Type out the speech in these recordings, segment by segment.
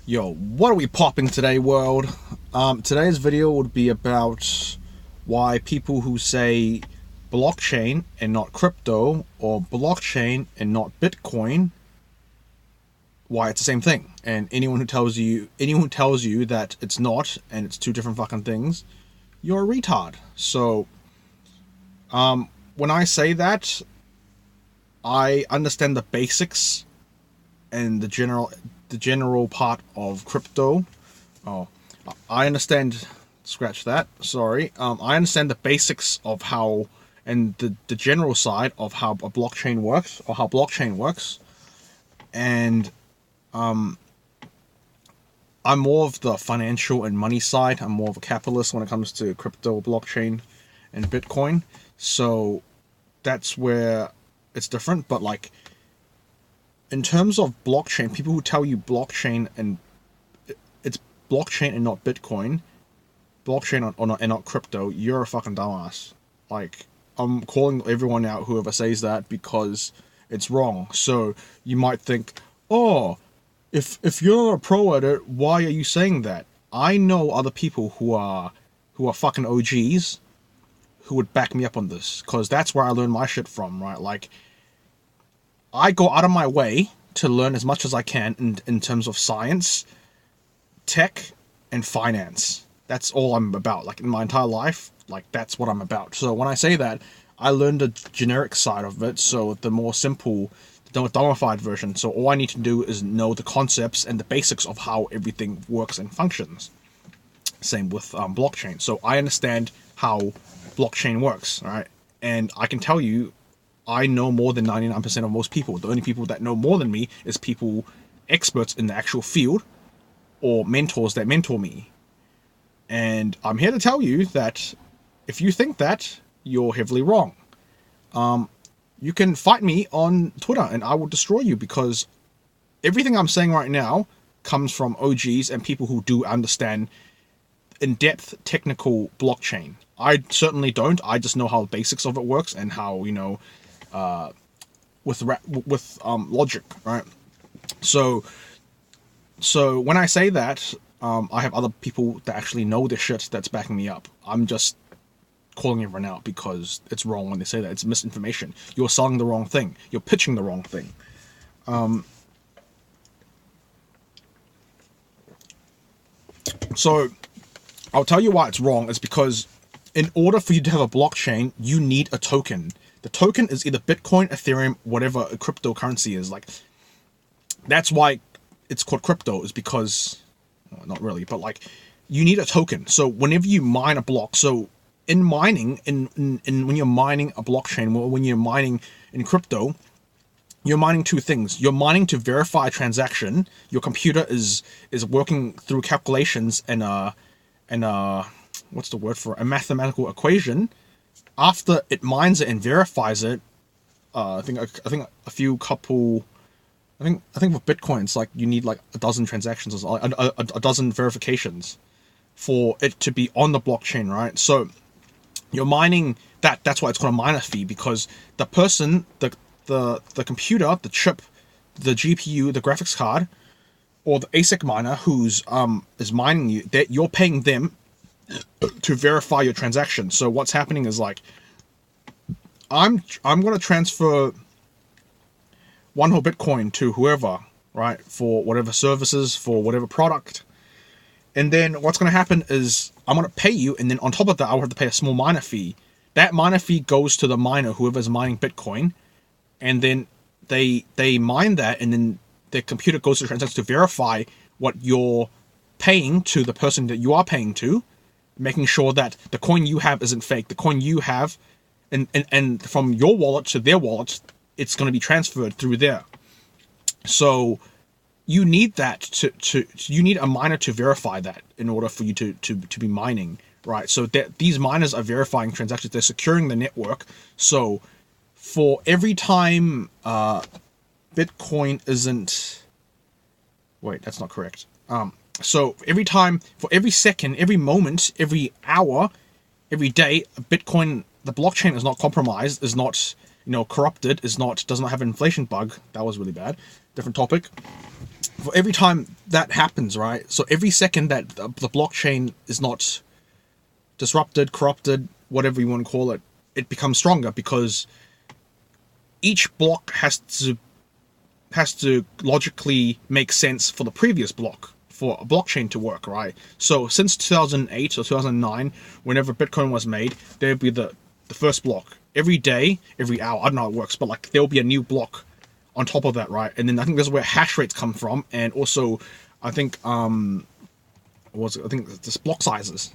Yo, what are we popping today, world? Today's video would be about why people who say blockchain and not crypto, or blockchain and not Bitcoin, why it's the same thing. And anyone who tells you that it's not and it's two different fucking things, you're a retard. So, when I say that, I understand the basics and the general part of crypto. Oh, I understand. Scratch that. Sorry. I understand the basics of how, and the general side of how a blockchain works, or how blockchain works. And I'm more of the financial and money side. I'm more of a capitalist when it comes to crypto, blockchain, and Bitcoin. So that's where it's different. But like, in terms of blockchain, people who tell you blockchain and it's blockchain and not Bitcoin, blockchain and not crypto, you're a fucking dumbass. Like, I'm calling everyone out, whoever says that, because it's wrong. So you might think, oh, if you're a pro at it, why are you saying that? I know other people who are fucking OGs who would back me up on this, because that's where I learned my shit from, right? Like, I go out of my way to learn as much as I can in terms of science, tech, and finance. That's all I'm about. Like, in my entire life, like, that's what I'm about. So when I say that, I learned the generic side of it, so the more simple, the dumbified version. So all I need to do is know the concepts and the basics of how everything works and functions. Same with blockchain. So I understand how blockchain works, all right? And I can tell you, I know more than 99% of most people. The only people that know more than me is people, experts in the actual field, or mentors that mentor me. And I'm here to tell you that if you think that, you're heavily wrong. You can fight me on Twitter and I will destroy you, because everything I'm saying right now comes from OGs and people who do understand in-depth technical blockchain. I certainly don't. I just know how the basics of it works and how, you know, with logic, right? So when I say that, I have other people that actually know this shit that's backing me up. I'm just calling everyone out because it's wrong when they say that. It's misinformation. You're selling the wrong thing. You're pitching the wrong thing. So I'll tell you why it's wrong. It's because in order for you to have a blockchain, you need a token. The token is either Bitcoin, Ethereum, whatever a cryptocurrency is. Like, that's why it's called crypto, is because, well, not really, but like, you need a token. So whenever you mine a block, so in mining, when you're mining a blockchain, or when you're mining in crypto, you're mining two things. You're mining to verify a transaction. Your computer is working through calculations and what's the word for it? A mathematical equation. After it mines it and verifies it, I think with Bitcoin, it's like you need like a dozen transactions, or a dozen verifications for it to be on the blockchain, right? So you're mining that. That's why it's called a miner fee, because the person, the computer, the chip, the GPU, the graphics card, or the ASIC miner who's is mining you, that you're paying them to verify your transaction. So what's happening is, like, I'm going to transfer one whole Bitcoin to whoever, right, for whatever services, for whatever product. And then what's going to happen is I'm going to pay you, and then on top of that, I'll have to pay a small miner fee. That miner fee goes to the miner, whoever's mining Bitcoin, and then they mine that, and then the computer goes to the transaction to verify what you're paying to the person that you are paying to, making sure that the coin you have isn't fake. The coin you have, and from your wallet to their wallet, it's going to be transferred through there. So you need that you need a miner to verify that in order for you to be mining, right? So these miners are verifying transactions. They're securing the network. So for every time Bitcoin isn't... Wait, that's not correct. So every time, for every second, every moment, every hour, every day, Bitcoin, the blockchain is not compromised, is not, you know, corrupted, does not have an inflation bug. That was really bad. Different topic. For every time that happens, right? So every second that the blockchain is not disrupted, corrupted, whatever you want to call it, it becomes stronger because each block has to logically make sense for the previous block for a blockchain to work, right? So since 2008 or 2009, whenever Bitcoin was made, there would be the first block. Every day, every hour, I don't know how it works, but like there will be a new block on top of that, right? And then I think this is where hash rates come from, and also I think this block sizes.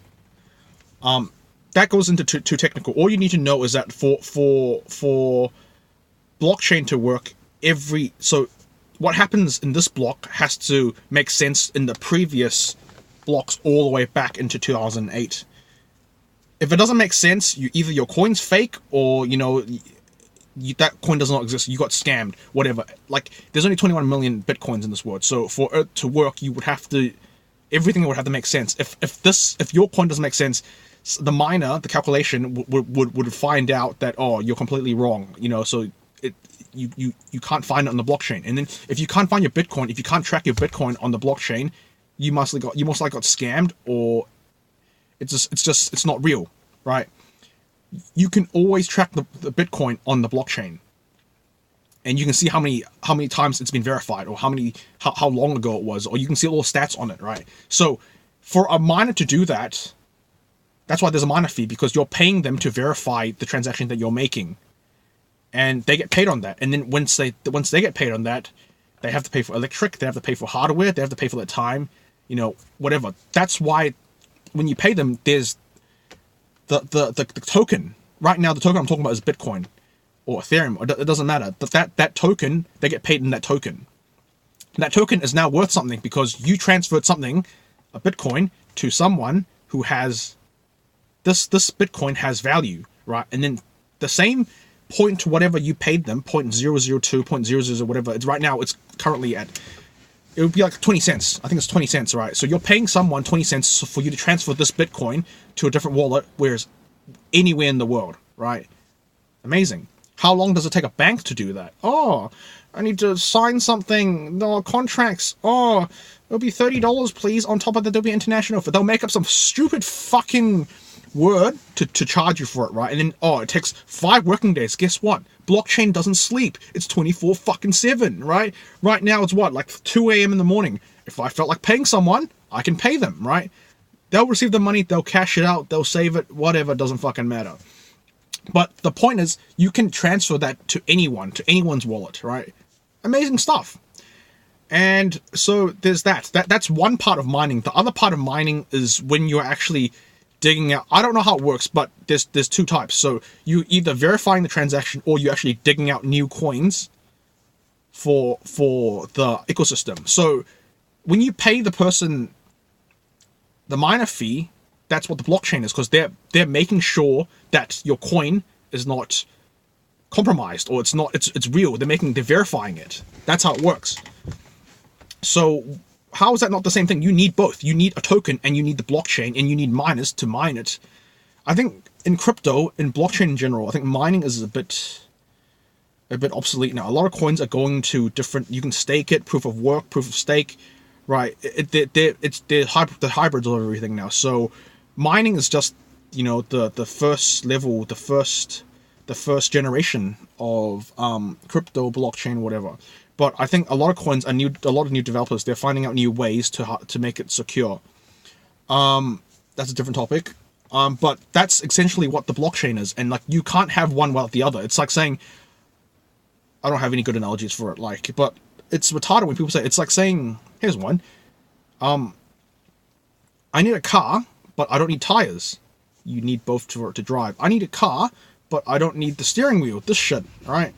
That goes into too technical. All you need to know is that for blockchain to work, so what happens in this block has to make sense in the previous blocks all the way back into 2008. If it doesn't make sense, either your coin's fake or that coin does not exist. You got scammed, whatever. Like there's only 21 million bitcoins in this world, so for it to work, everything would have to make sense. If your coin doesn't make sense, the miner, the calculation would find out that, oh, you're completely wrong. So you can't find it on the blockchain. And then if you can't find your Bitcoin, if you can't track your Bitcoin on the blockchain, you most likely got scammed, or it's not real, right? You can always track the Bitcoin on the blockchain, and you can see how many times it's been verified, or how long ago it was, or you can see all the stats on it, right? So for a miner to do that, that's why there's a miner fee, because you're paying them to verify the transaction that you're making. And they get paid on that. And then once they get paid on that, they have to pay for electric, they have to pay for hardware, they have to pay for their time, whatever. That's why when you pay them, there's the token. Right now, the token I'm talking about is Bitcoin or Ethereum. It doesn't matter. That token, they get paid in that token. That token is now worth something because you transferred something, a Bitcoin, to someone who has this Bitcoin has value, right? And then the same point to whatever you paid them, 0.002, 0.00, whatever. It's right now, it's currently at, it would be like 20 cents. I think it's 20 cents, right? So you're paying someone 20 cents for you to transfer this Bitcoin to a different wallet, whereas anywhere in the world, right? Amazing. How long does it take a bank to do that? Oh, I need to sign something. No contracts. Oh, it'll be $30, please. On top of that, there'll be international. They'll make up some stupid fucking word to charge you for it, right? And then, it takes 5 working days. Guess what? Blockchain doesn't sleep. It's 24/7, right? Right now, it's what, like 2 a.m. in the morning. If I felt like paying someone, I can pay them, right? They'll receive the money, they'll cash it out, they'll save it, whatever, doesn't fucking matter. But the point is, you can transfer that to anyone, to anyone's wallet, right? Amazing stuff. And so there's that. That's one part of mining. The other part of mining is when you're actually digging out. I don't know how it works, but there's 2 types. So you either verifying the transaction, or you actually digging out new coins for the ecosystem. So when you pay the person the miner fee, that's what the blockchain is, because they're making sure that your coin is not compromised, or it's real. They're verifying it. That's how it works. So how is that not the same thing? You need both. You need a token, and you need the blockchain, and you need miners to mine it. I think in crypto, in blockchain in general, I think mining is a bit obsolete now. A lot of coins are going to different. You can stake it, proof of work, proof of stake, right? They're hybrids of everything now. So mining is just the first level, the first generation of crypto, blockchain, whatever. But I think a lot of coins are a lot of new developers, they're finding out new ways to make it secure. That's a different topic. But that's essentially what the blockchain is. And like, you can't have one without the other. It's like saying, I don't have any good analogies for it, but it's retarded when people say, it's like saying, here's one. I need a car, but I don't need tires. You need both to drive. I need a car, but I don't need the steering wheel. This shit, all right?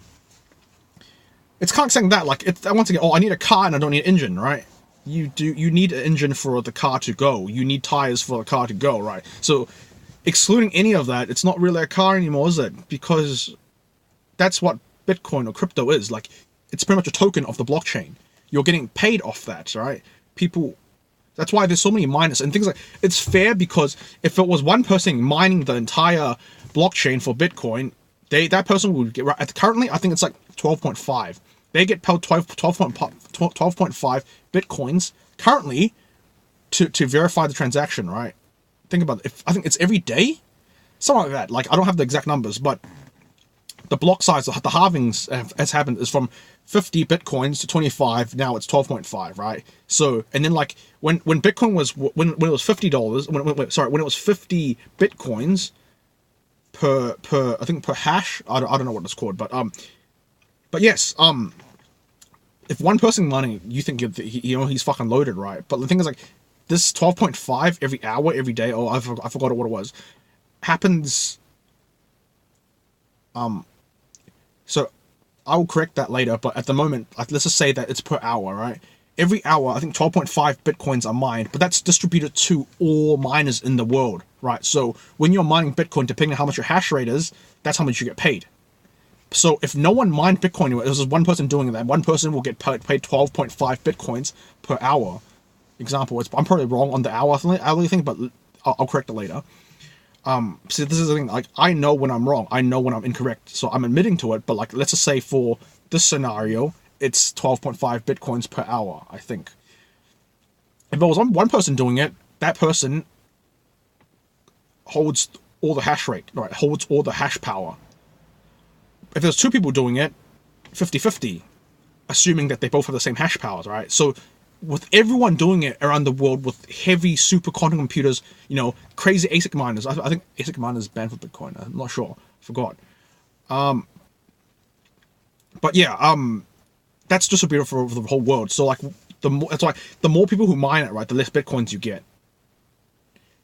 It's kind of saying that, like, once again, I need a car and I don't need an engine, right? You need an engine for the car to go. You need tires for the car to go, right? So, excluding any of that, it's not really a car anymore, is it? Because that's what Bitcoin or crypto is. Like, it's pretty much a token of the blockchain. You're getting paid off that, right? That's why there's so many miners and things like, it's fair because if it was one person mining the entire blockchain for Bitcoin, that person would get, currently, I think it's like 12.5. They get paid 12.5 bitcoins currently to verify the transaction, right? Think about it. I think it's every day, something like that. Like, I don't have the exact numbers, but the block size, the halvings has happened is from 50 bitcoins to 25. Now it's 12.5, right? So, and then like when Bitcoin was when it was $50, when it was 50 bitcoins per I think per hash. I don't know what it's called, but yes, if one person mining, you think he's fucking loaded, right? But the thing is, like, this 12.5 every hour, every day. Oh, I forgot what it was. Happens. So I will correct that later, but at the moment, let's just say that it's per hour, right? Every hour, I think 12.5 bitcoins are mined, but that's distributed to all miners in the world, right? So when you're mining Bitcoin, depending on how much your hash rate is, that's how much you get paid. So if no one mined Bitcoin, it was just one person doing that, one person will get paid 12.5 bitcoins per hour. Example, I'm probably wrong on the hourly thing, but I'll correct it later. So this is the thing, like, I know when I'm wrong, I know when I'm incorrect, so I'm admitting to it, but like, let's just say for this scenario, it's 12.5 bitcoins per hour, I think. If there was one person doing it, that person holds all the hash rate, right, holds all the hash power. If there's two people doing it, 50-50, assuming that they both have the same hash powers, right? So with everyone doing it around the world with heavy super quantum computers, crazy ASIC miners. I think ASIC miners banned for Bitcoin. I'm not sure. Forgot. But yeah, that's distributed for the whole world. So like, that's why the more people who mine it, right, the less Bitcoins you get.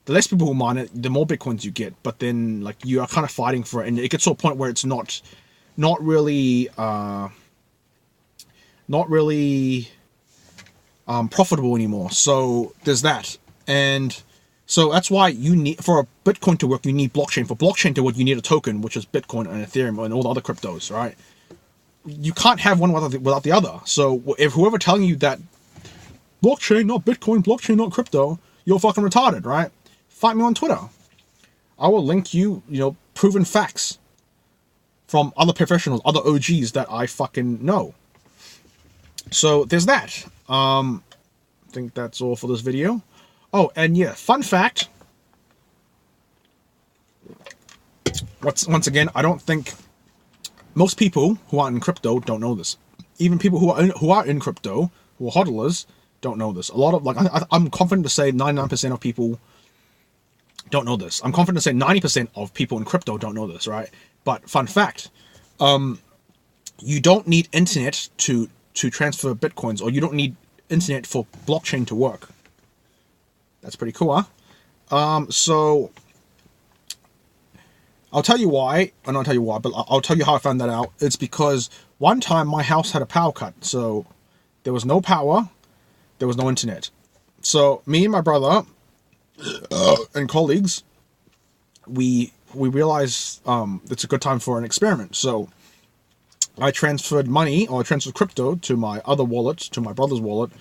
The less people who mine it, the more Bitcoins you get. But then, like, you are kind of fighting for it, and it gets to a point where it's not really profitable anymore. So there's that. And so that's why you need, for a Bitcoin to work, you need blockchain. For blockchain to work, you need a token, which is Bitcoin and Ethereum and all the other cryptos, right? You can't have one without the other. So if whoever telling you that blockchain, not Bitcoin, blockchain, not crypto, you're fucking retarded, right? Fight me on Twitter. I will link you, proven facts from other professionals, other OGs that I fucking know. So there's that. I think that's all for this video. Oh, and yeah, fun fact. Once again, I don't think most people who are in crypto don't know this. Even people who are in crypto, who are hodlers, don't know this. A lot of, like, I'm confident to say 99% of people don't know this. I'm confident to say 90% of people in crypto don't know this, right? But fun fact, you don't need internet to transfer bitcoins, or you don't need internet for blockchain to work. That's pretty cool, huh? So I'll tell you why. I don't tell you why, but I'll tell you how I found that out. It's because one time my house had a power cut, so there was no power, there was no internet. So me and my brother and colleagues, we realized it's a good time for an experiment. So I transferred crypto to my other wallet, to my brother's wallet,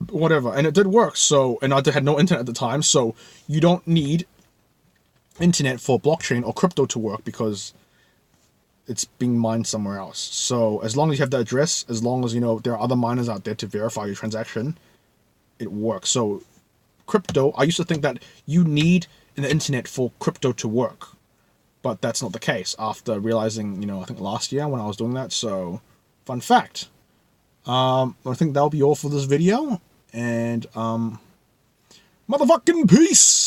whatever, and it did work. So, and I had no internet at the time, so you don't need internet for blockchain or crypto to work because it's being mined somewhere else. So as long as you have the address, as long as there are other miners out there to verify your transaction, it works. So crypto, I used to think that you need an internet for crypto to work, but that's not the case after realizing, I think last year when I was doing that. So, fun fact. I think that'll be all for this video. And, motherfucking peace!